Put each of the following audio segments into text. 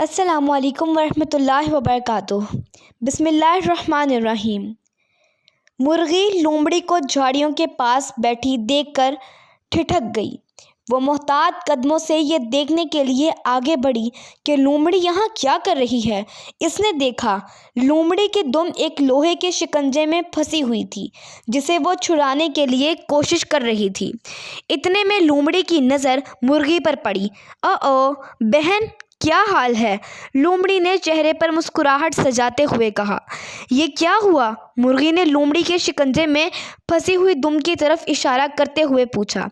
السلام علیکم ورحمۃ اللہ وبرکاتہ۔ بسم اللہ الرحمن الرحیم۔ مرغی لومڑی کو جھاڑیوں کے پاس بیٹھی دیکھ کر ٹھٹک گئی۔ وہ محتاط قدموں سے یہ دیکھنے کے لیے آگے بڑھی کہ لومڑی یہاں کیا کر رہی ہے۔ اس نے دیکھا لومڑی کی دم ایک لوہے کے شکنجے میں پھنسی ہوئی تھی جسے وہ چھڑانے کے لیے کوشش کر رہی تھی۔ اتنے میں لومڑی کی نظر مرغی پر پڑی۔ او بہن، کیا حال ہے؟ لومڑی نے چہرے پر مسکراہٹ سجاتے ہوئے کہا۔ یہ کیا ہوا؟ مرغی نے لومڑی کے شکنجے میں پھنسی ہوئی دم کی طرف اشارہ کرتے ہوئے پوچھا۔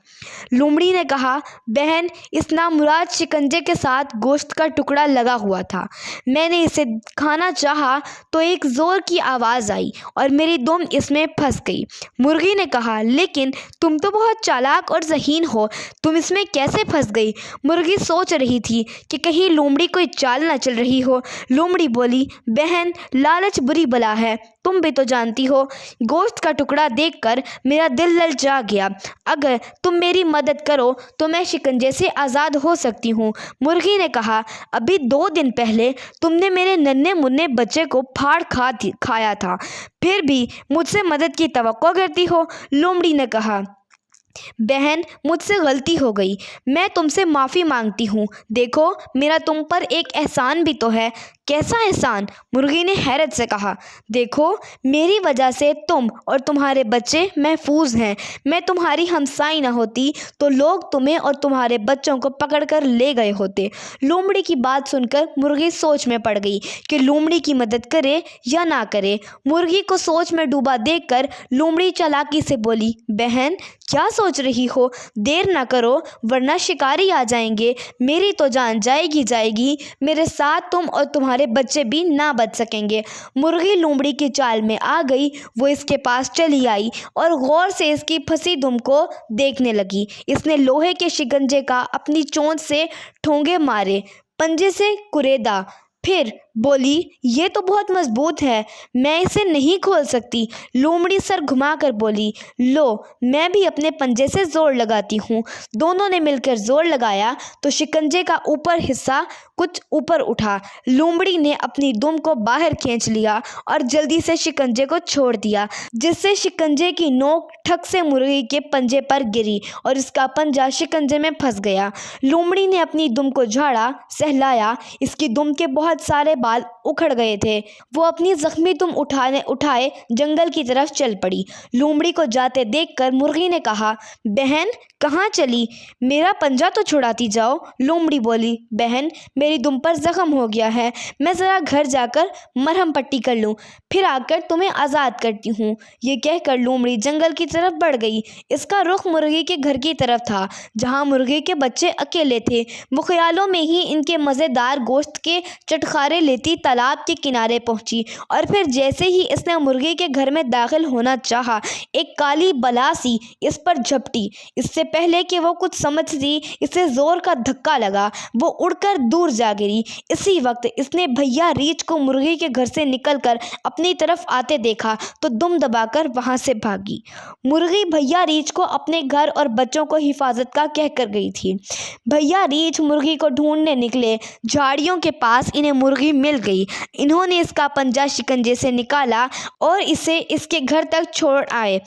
لومڑی نے کہا، بہن، اس نامراد شکنجے کے ساتھ گوشت کا ٹکڑا لگا ہوا تھا۔ میں نے اسے کھانا چاہا تو ایک زور کی آواز آئی اور میری دم اس میں پھنس گئی۔ مرغی نے کہا، لیکن تم تو بہت چالاک اور ذہین ہو، تم اس میں کیسے پھنس گئی؟ مرغی سوچ رہی تھی کہ کہیں لومڑی کوئی چال نہ چل رہی ہو۔ لومڑی بولی، بہن، لالچ بری بلا ہے، تم بھی تو جانتی ہو۔ گوشت کا ٹکڑا دیکھ کر میرا دل للچا گیا۔ اگر تم میری مدد کرو تو میں شکنجے سے آزاد ہو سکتی ہوں۔ مرغی نے کہا، ابھی 2 دن پہلے تم نے میرے ننھے منھے بچے کو پھاڑ کھایا تھا، پھر بھی مجھ سے مدد کی توقع کرتی ہو۔ لومڑی نے کہا، بہن، مجھ سے غلطی ہو گئی، میں تم سے معافی مانگتی ہوں۔ دیکھو، میرا تم پر ایک احسان بھی تو ہے۔ کیسا احسان؟ مرغی نے حیرت سے کہا۔ دیکھو، میری وجہ سے تم اور تمہارے بچے محفوظ ہیں۔ میں تمہاری ہمسائے نہ ہوتی تو لوگ تمہیں اور تمہارے بچوں کو پکڑ کر لے گئے ہوتے۔ لومڑی کی بات سن کر مرغی سوچ میں پڑ گئی کہ لومڑی کی مدد کرے یا نہ کرے۔ مرغی کو سوچ میں ڈوبا دیکھ کر لومڑی چالاکی سے بولی، بہن، کیا سوچ رہی ہو؟ دیر نہ کرو ورنہ شکاری آ جائیں گے، میری تو جان جائے گی۔ میرے ساتھ تم اور تمہارے بچے بھی نہ بچ سکیں گے۔ مرغی لومڑی کی چال میں آ گئی۔ وہ اس کے پاس چلی آئی اور غور سے اس کی پھنسی دم کو دیکھنے لگی۔ اس نے لوہے کے شکنجے کا اپنی چونچ سے ٹھونگے مارے، پنجے سے کریدا، پھر بولی، یہ تو بہت مضبوط ہے، میں اسے نہیں کھول سکتی۔ لومڑی سر گھما کر بولی، لو، میں بھی اپنے پنجے سے زور لگاتی ہوں۔ دونوں نے مل کر زور لگایا تو شکنجے کا اوپر حصہ کچھ اوپر اٹھا۔ لومڑی نے اپنی دم کو باہر کھینچ لیا اور جلدی سے شکنجے کو چھوڑ دیا، جس سے شکنجے کی نوک ٹھک سے مرغی کے پنجے پر گری اور اس کا پنجہ شکنجے میں پھنس گیا۔ لومڑی نے اپنی دم کو جھاڑا، سہلایا، اس کی دم کے بہت سارے بال اکھڑ گئے تھے۔ وہ اپنی زخمی دم اٹھائے جنگل کی طرف چل پڑی۔ لومڑی کو جاتے دیکھ کر مرغی نے کہا، بہن، کہاں چلی؟ میرا پنجہ تو چھڑاتی جاؤ۔ لومڑی بولی، بہن، میری دم پر زخم ہو گیا ہے، میں ذرا گھر جا کر مرہم پٹی کر لوں، پھر آ کر تمہیں آزاد کرتی ہوں۔ یہ کہہ کر لومڑی جنگل کی طرف بڑھ گئی۔ اس کا رخ مرغی کے گھر کی طرف تھا جہاں مرغی کے بچے اکیلے تھے۔ وہ خیالوں میں ہی ان کے مزیدار گوشت کے چٹخارے لیتی تالاب کے کنارے پہنچی اور پھر جیسے ہی اس نے مرغی کے گھر میں داخل ہونا چاہا، ایک کالی بلا سی اس پر جھپٹی۔ اس سے پہلے کہ وہ کچھ سمجھتی، اسے زور کا دھکا لگا، وہ اڑ کر دور جا گری۔ اسی وقت اس نے بھیا ریچھ کو مرغی کے گھر سے نکل کر اپنی طرف آتے دیکھا تو دم دبا کر وہاں سے بھاگی۔ مرغی بھیا ریچھ کو اپنے گھر اور بچوں کو حفاظت کا کہہ کر گئی تھی۔ بھیا ریچھ مرغی کو ڈھونڈنے نکلے، جھاڑیوں کے پاس انہیں مرغی مل گئی۔ انہوں نے اس کا پنجہ شکنجے سے نکالا اور اسے اس کے گھر تک چھوڑ آئے۔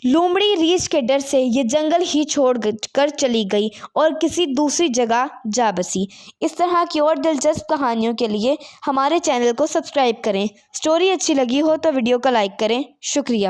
لومڑی ریچھ کے ڈر سے یہ جنگل ہی چھوڑ کر چلی گئی اور کسی دوسری جگہ جا بسی۔ اس طرح کی اور دلچسپ کہانیوں کے لیے ہمارے چینل کو سبسکرائب کریں۔ سٹوری اچھی لگی ہو تو ویڈیو کو لائک کریں۔ شکریہ۔